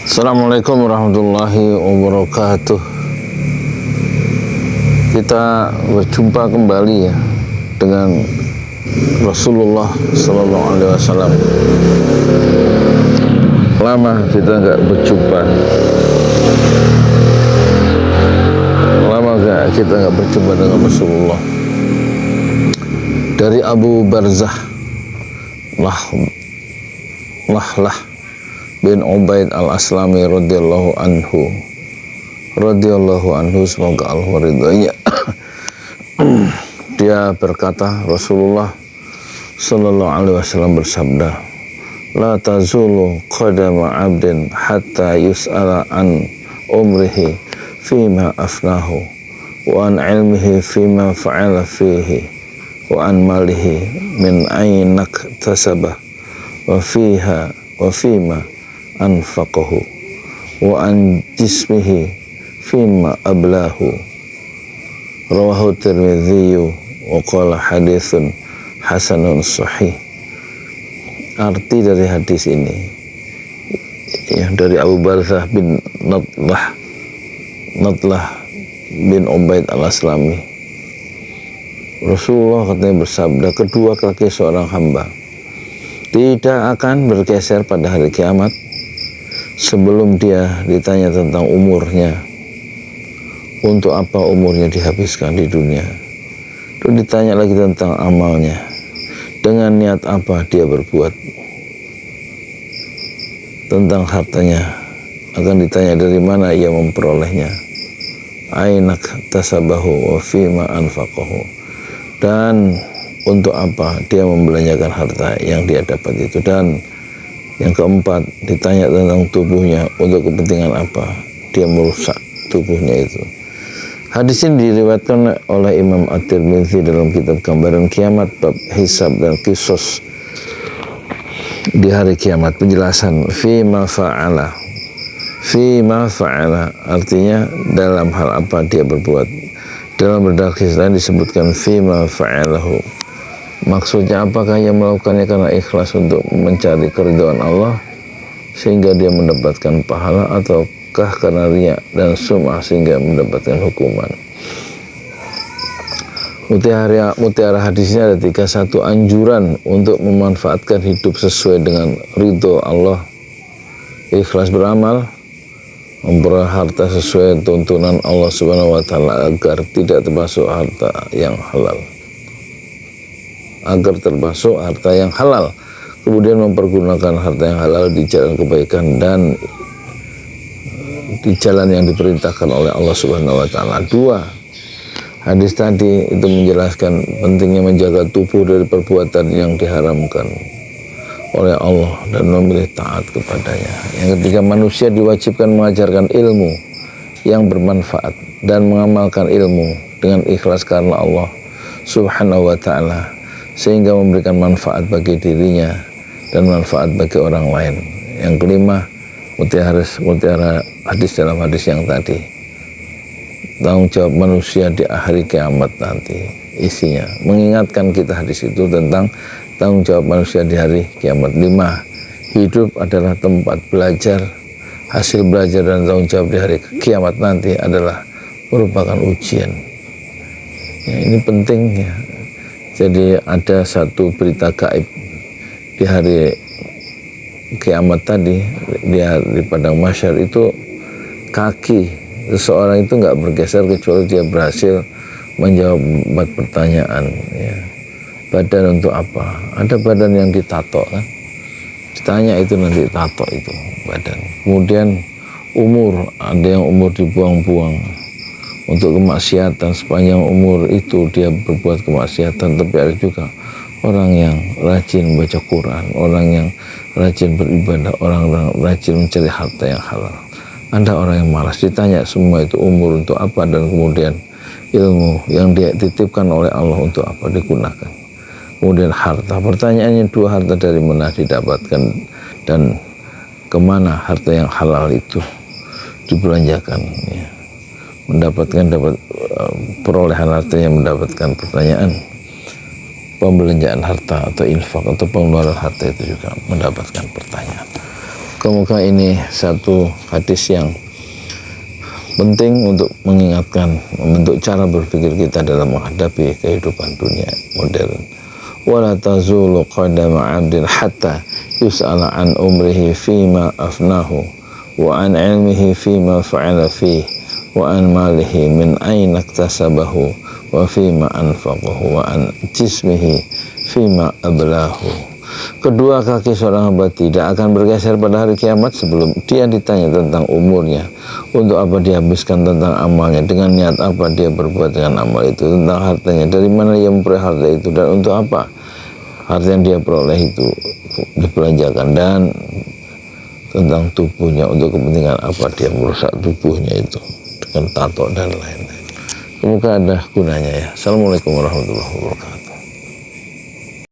Assalamualaikum warahmatullahi wabarakatuh. Kita berjumpa kembali ya dengan Rasulullah Sallallahu Alaihi Wasallam. Lama kita nggak berjumpa. Lama nggak kita nggak berjumpa dengan Rasulullah. Dari Abu Barzah Lahlah bin Ubaid al-Aslami radhiyallahu anhu, semoga Allah meridainya. Dia berkata, Rasulullah sallallahu alaihi wasallam bersabda, la tazulu qadama 'abdin hatta yus'ala an umrihi fima afnahu wa an ilmihi fima fa'ala fihi wa an malihi min ayna iktasabah wa fiha wa fima anfaqahu wa an jismihi fima ablahu. Rawahu Tirmidzi wa qala haditsun hasanun sahih. Arti dari hadis ini ya, dari Abu Barzah bin Nadlah bin Ubaid al-Aslami. Rasulullah katanya bersabda, kedua kaki seorang hamba tidak akan bergeser pada hari kiamat sebelum dia ditanya tentang umurnya, untuk apa umurnya dihabiskan di dunia. Terus ditanya lagi tentang amalnya, dengan niat apa dia berbuat. Tentang hartanya akan ditanya dari mana ia memperolehnya, ainak tasabahu wa fima anfaqahu, dan untuk apa dia membelanjakan harta yang dia dapat itu. Dan yang keempat, ditanya tentang tubuhnya, untuk kepentingan apa dia merusak tubuhnya itu. Hadis ini diriwayatkan oleh Imam At-Tirmidzi dalam kitab Gambaran Kiamat, bab hisab dan kisos di hari kiamat. Penjelasan fima fa'ala artinya dalam hal apa dia berbuat. Dalam beberapa kisah disebutkan fima fa'alahu, maksudnya apakah ia melakukannya karena ikhlas untuk mencari keridhaan Allah sehingga dia mendapatkan pahala, ataukah karena riya dan sum'ah sehingga mendapatkan hukuman. Mutiara hadisnya ada 3. 1. Anjuran untuk memanfaatkan hidup sesuai dengan ridho Allah, ikhlas beramal, memperoleh harta sesuai tuntunan Allah Subhanahu wa taala agar tidak termasuk harta yang halal, kemudian mempergunakan harta yang halal di jalan kebaikan dan di jalan yang diperintahkan oleh Allah Subhanahu wa taala. 2. Hadis tadi itu menjelaskan pentingnya menjaga tubuh dari perbuatan yang diharamkan oleh Allah dan memilih taat kepadanya. Yang ketiga, manusia diwajibkan mengajarkan ilmu yang bermanfaat dan mengamalkan ilmu dengan ikhlas karena Allah Subhanahu wa taala, sehingga memberikan manfaat bagi dirinya dan manfaat bagi orang lain. Yang kelima, mutiara hadis dalam hadis yang tadi, tanggung jawab manusia di akhir kiamat nanti. Isinya mengingatkan kita hadis itu tentang tanggung jawab manusia di hari kiamat. 5. Hidup adalah tempat belajar. Hasil belajar dan tanggung jawab di hari kiamat nanti adalah merupakan ujian. Ya, ini penting ya. Jadi ada satu berita gaib di hari kiamat tadi, di padang mahsyar itu, kaki seseorang itu nggak bergeser kecuali dia berhasil menjawab 4 pertanyaan. Ya. Badan untuk apa? Ada badan yang ditato kan? Ditanya itu nanti tato itu badan. Kemudian umur, ada yang umur dibuang-buang untuk kemaksiatan, sepanjang umur itu dia berbuat kemaksiatan. Tapi ada juga orang yang rajin baca Quran, orang yang rajin beribadah, orang rajin mencari harta yang halal. Ada orang yang malas. Ditanya semua itu umur untuk apa, dan kemudian ilmu yang dia titipkan oleh Allah untuk apa digunakan. Kemudian harta, pertanyaannya 2, harta dari mana didapatkan dan kemana harta yang halal itu dibelanjakan ya. Perolehan harta yang mendapatkan pertanyaan, pembelanjaan harta atau infak atau pengeluaran harta itu juga mendapatkan pertanyaan. Kemudian ini satu hadis yang penting untuk mengingatkan, membentuk cara berpikir kita dalam menghadapi kehidupan dunia modern. Wala tazulu qadama 'abdin hatta yus'ala an umrihi fima afnahu wa an ilmihi fima fa'ala fihi wa an malihi min aina iktasabahu wa fima anfaqahu wa an jismihi fima ablahu. Kedua kaki seorang hamba tidak akan bergeser pada hari kiamat sebelum dia ditanya tentang umurnya, untuk apa dia habiskan, tentang amalnya, dengan niat apa dia berbuat dengan amal itu, tentang hartanya, dari mana dia memperoleh harta itu, dan untuk apa harta yang dia peroleh itu dibelanjakan, dan tentang tubuhnya, untuk kepentingan apa dia merusak tubuhnya itu dengan tato dan lain-lain. Semoga ada gunanya ya. Assalamualaikum warahmatullahi wabarakatuh.